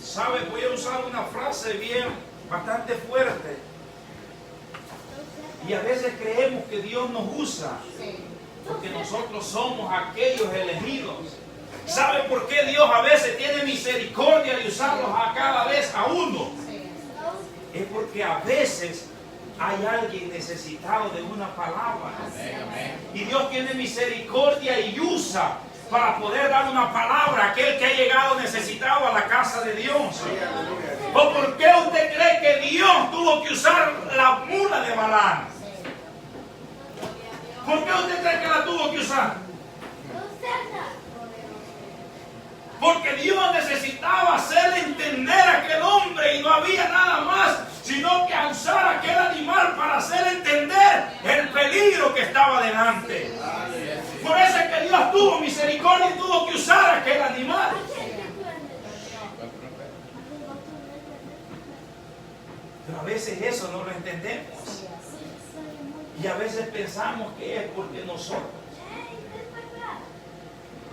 S4: ¿Sabe? Voy a usar una frase bastante fuerte. Y a veces creemos que Dios nos usa porque nosotros somos aquellos elegidos. ¿Sabe por qué Dios a veces tiene misericordia de usarlos a cada vez a uno? Es porque a veces hay alguien necesitado de una palabra. Y Dios tiene misericordia y usa para poder dar una palabra a aquel que ha llegado necesitado a la casa de Dios. ¿O por qué usted cree que Dios tuvo que usar la mula de Balaam? ¿Por qué usted cree que la tuvo que usar? Porque Dios necesitaba hacerle entender a aquel hombre y no había nada más sino que usar aquel animal para hacer entender el peligro que estaba delante. Jehová tuvo misericordia y tuvo que usar aquel animal. Pero a veces eso no lo entendemos. Y a veces pensamos que es porque nosotros.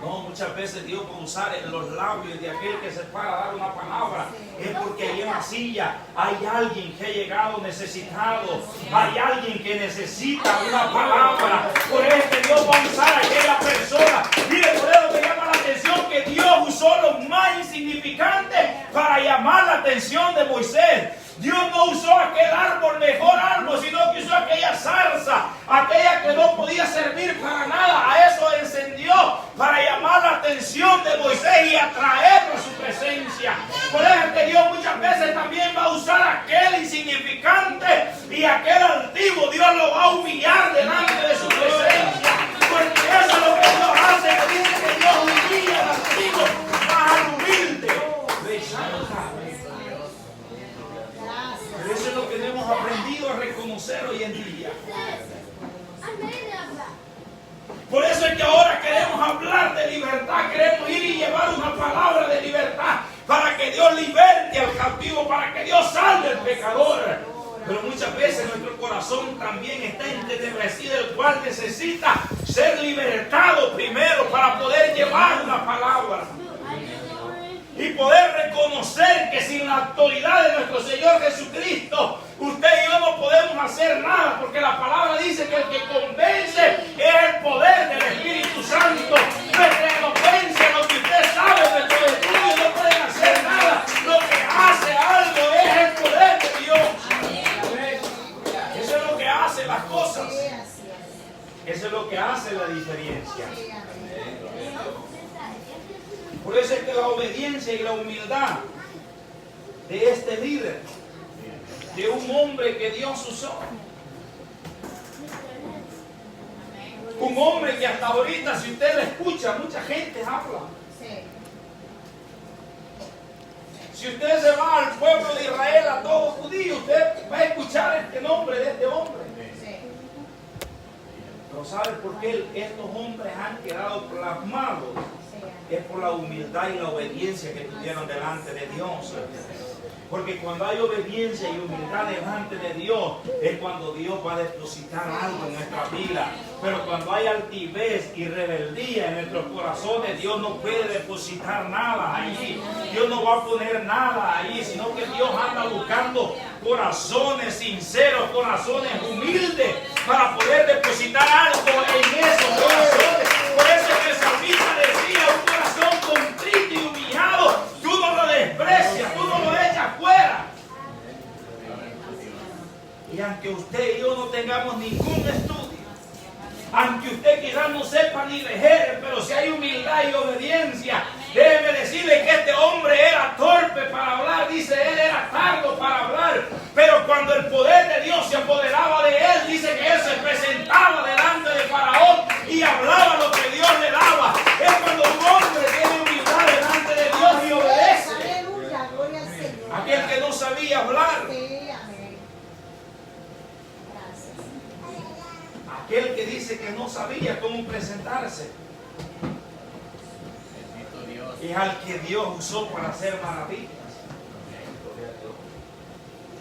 S4: No, muchas veces Dios puede usar en los labios de aquel que se para a dar una palabra. Es porque ahí en la silla hay alguien que ha llegado necesitado. Hay alguien que necesita una palabra. Por eso que Dios va a usar a aquella persona. Mire, por eso me llama la atención que Dios usó lo más insignificante para llamar la atención de Moisés. Dios no usó aquel árbol, mejor árbol, sino que usó aquella zarza, aquella que no podía servir para nada. A eso encendió para llamar la atención de Moisés y atraerlo a su presencia. Por eso es que Dios muchas veces también va a usar aquel insignificante y aquel altivo. Dios lo va a humillar delante de su presencia. Porque eso es lo que Dios hace, que dice que Dios humilla al altivo más al humilde. Pero eso es lo que hemos aprendido a reconocer hoy en día. Por eso es que ahora queremos hablar de libertad, queremos ir y llevar una palabra de libertad para que Dios liberte al cautivo, para que Dios salve al pecador. Pero muchas veces nuestro corazón también está entenebrecido, el cual necesita ser libertado primero para poder llevar una palabra. Y poder reconocer que sin la autoridad de nuestro Señor Jesucristo, usted y yo no podemos hacer nada, porque la palabra dice que el que convence es el poder del Espíritu Santo. Nuestra elocuencia, lo que usted sabe, nuestros estudios no pueden hacer nada. Lo que hace algo es el poder de Dios. Eso es lo que hace las cosas. Eso es lo que hace la diferencia. Por eso es que la obediencia y la humildad de este líder, de un hombre que Dios usó, un hombre que hasta ahorita, si usted le escucha, mucha gente habla. Si usted se va al pueblo de Israel, a todo judío, usted va a escuchar este nombre de este hombre. Pero ¿sabe por qué estos hombres han quedado plasmados? Es por la humildad y la obediencia que tuvieron delante de Dios. Porque cuando hay obediencia y humildad delante de Dios, es cuando Dios va a depositar algo en nuestra vida. Pero cuando hay altivez y rebeldía en nuestros corazones, Dios no puede depositar nada allí. Dios no va a poner nada allí, sino que Dios anda buscando corazones sinceros, corazones humildes, para poder depositar algo en esos corazones. Por eso es que el salmista decía, un corazón contrito y humillado, tú no lo desprecias, tú no lo echas fuera. Y aunque usted y yo no tengamos ningún estudio, aunque usted quizás no sepa ni leer, pero si hay humildad y obediencia, déjeme decirle que este hombre era torpe para hablar, dice él era tardo para hablar, pero cuando el poder de Dios se apoderaba de él, dice que él se presentaba delante de Faraón y hablaba lo que Dios le daba. Es cuando un hombre tiene humildad delante de Dios y obedece.
S3: Aleluya, gloria al Señor.
S4: Aquel que no sabía hablar, aquel que dice que no sabía cómo presentarse, es al que Dios usó para hacer maravillas.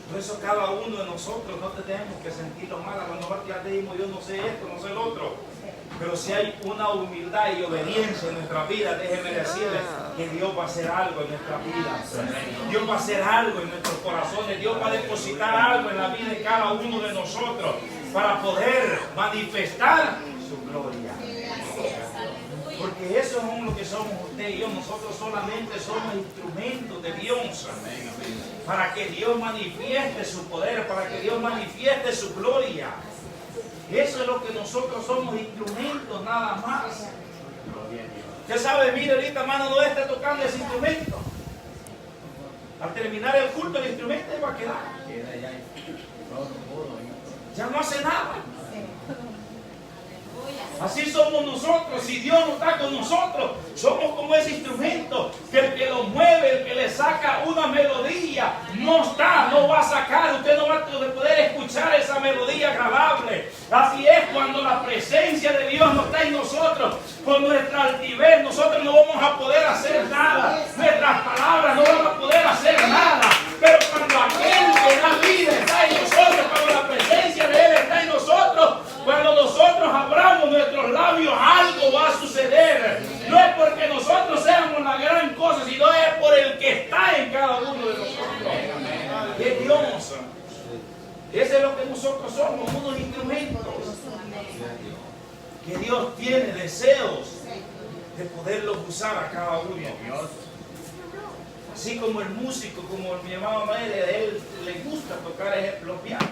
S4: Por eso cada uno de nosotros no tenemos que sentirlo mal. A lo mejor ya te dijimos, yo no sé esto, no sé lo otro. Pero si hay una humildad y obediencia en nuestra vida, déjeme decirles que Dios va a hacer algo en nuestra vida. Dios va a hacer algo en nuestros corazones. Dios va a depositar algo en la vida de cada uno de nosotros para poder manifestar su gloria. Porque eso es lo que somos usted y yo. Nosotros solamente somos instrumentos de Dios. Para que Dios manifieste su poder, para que Dios manifieste su gloria. Eso es lo que nosotros somos, instrumentos nada más. Usted sabe, mire, ahorita hermano no está tocando ese instrumento. Al terminar el culto, el instrumento va a quedar. Ya no hace nada. Así somos nosotros. Si Dios no está con nosotros, somos como ese instrumento que el que lo mueve, el que le saca una melodía, no está, no va a sacar. Usted no va a poder escuchar esa melodía agradable. Así es cuando la presencia de Dios no está en nosotros.
S2: Con nuestra altivez nosotros no vamos a poder hacer nada. Nuestras palabras no van a poder hacer nada. Pero cuando aquel que da vida está en nosotros, cuando la presencia de Él está en nosotros, cuando nosotros abramos nuestros labios, algo va a suceder. No es porque nosotros seamos la gran cosa, sino es por el que está en cada uno de nosotros. Es Dios. Ese es lo que nosotros somos, unos instrumentos. Que Dios tiene deseos de poderlos usar a cada uno. Así como el músico, como mi hermano Mael, a él le gusta tocar los pianos.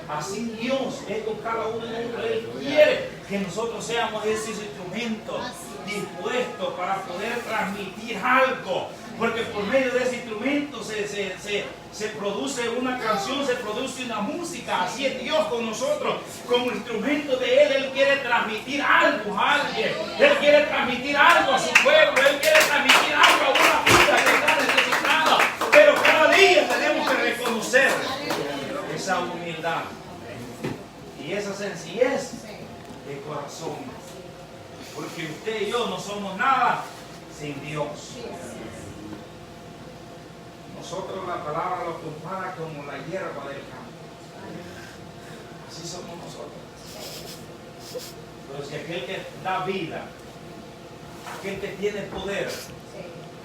S2: Así Dios es con cada uno de nosotros. Él quiere que nosotros seamos esos instrumentos dispuestos para poder transmitir algo. Porque por medio de ese instrumento se produce una canción, se produce una música. Así es Dios con nosotros. Como instrumento de Él quiere transmitir algo a alguien. Él quiere transmitir algo a su pueblo. Él quiere transmitir algo a una vida que está necesitada. Pero cada día tenemos que reconocer esa humildad y esa sencillez de corazón. Porque usted y yo no somos nada sin Dios. Nosotros la palabra lo compara como la hierba del campo. Así somos nosotros. Pero si aquel que da vida, aquel que tiene poder,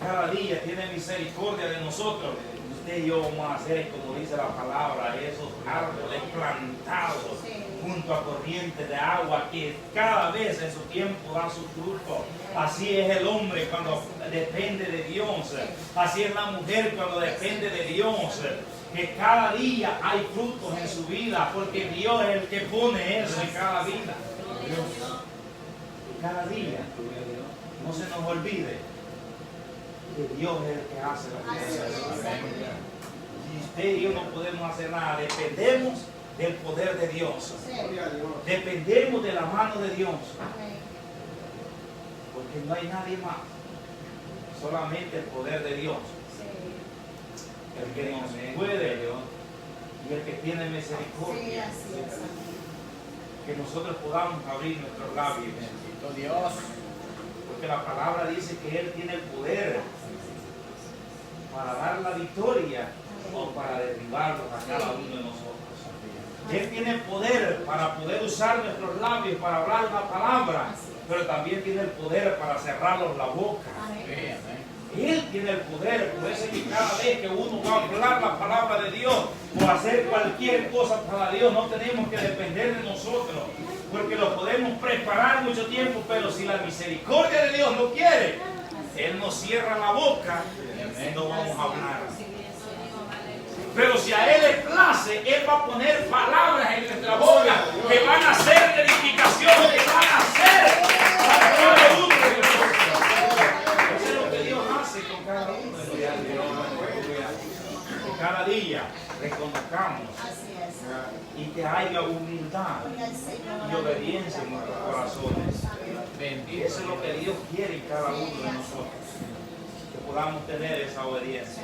S2: cada día tiene misericordia de nosotros, usted y yo vamos a ser, como dice la palabra, esos árboles plantados junto a corrientes de agua que cada vez en su tiempo dan su fruto. Así es el hombre cuando depende de Dios. Así es la mujer cuando depende de Dios. Que cada día hay frutos en su vida, porque Dios es el que pone eso en cada vida. Cada día, no se nos olvide que Dios es el que hace las cosas. Y usted y yo no podemos hacer nada, dependemos del poder de Dios. Dependemos de la mano de Dios. Porque no hay nadie más, solamente el poder de Dios. El que nos puede y el que tiene misericordia. Que nosotros podamos abrir nuestros labios. Bendito Dios. Porque la palabra dice que Él tiene el poder para dar la victoria o para derribarlos a cada uno de nosotros. Él tiene el poder para poder usar nuestros labios para hablar una palabra, pero también tiene el poder para cerrarnos la boca. Él tiene el poder, por eso es que cada vez que uno va a hablar la palabra de Dios o hacer cualquier cosa para Dios, no tenemos que depender de nosotros, porque lo podemos preparar mucho tiempo, pero si la misericordia de Dios no quiere, Él nos cierra la boca y no vamos a hablar. Pero si a Él le place, Él va a poner palabras en nuestra boca que van a ser de edificación, que van a ser para cada uno de nosotros. Eso es lo que Dios hace con cada uno de nosotros. Que cada día reconozcamos y que haya humildad y obediencia en nuestros corazones. Eso es lo que Dios quiere en cada uno de nosotros. Que podamos tener esa obediencia.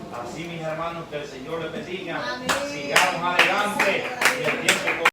S2: Así, mis hermanos, que el Señor les bendiga. Sigamos adelante. Y el tiempo